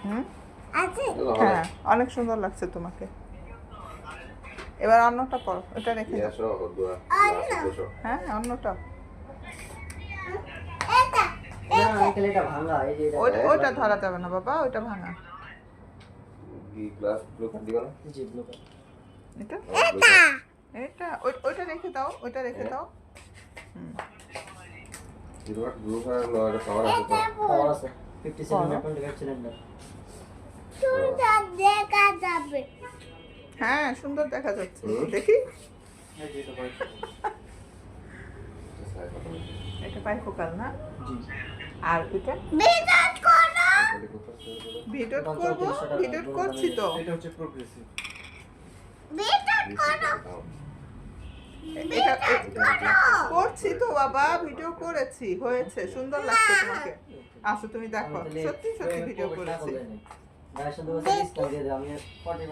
হুম, আছে হ্যাঁ অনেক সুন্দর লাগছে তোমাকে। এবার অন্যটা পরো, ওটা রেখে দাও। হ্যাঁ অন্যটা, এটা না আঙ্কেল এটা ভাঙা, এই যে ওইটা ধরা যাবে না বাবা, ওইটা ভাঙা। জি ব্লু কালার। এটা এটা এটা ওইটা রেখে দাও, ওইটা রেখে দাও। হুম, পাওয়ার আছে 57.25 সিলিন্ডার। সুন্দর দেখা যাবে হ্যাঁ সুন্দর দেখা যাচ্ছে, দেখি। এই যে এটা হোয়াইট। এটা বাইফোকাল না? জি আর ওইটা বিরাট করো ভিডিও করবো, ভিডিও করছি তো। এটা হচ্ছে প্রোগ্রেসিভ। বিরাট করো এটা করছি তো বাবা, ভিডিও করেছি, হয়েছে, সুন্দর লাগছে তোমাকে। আসো তুমি দেখো, সত্যি সত্যি ভিডিও করেছি। গায়ের সাথে ডিসকাউন্ট দিয়ে দাও, আমি 40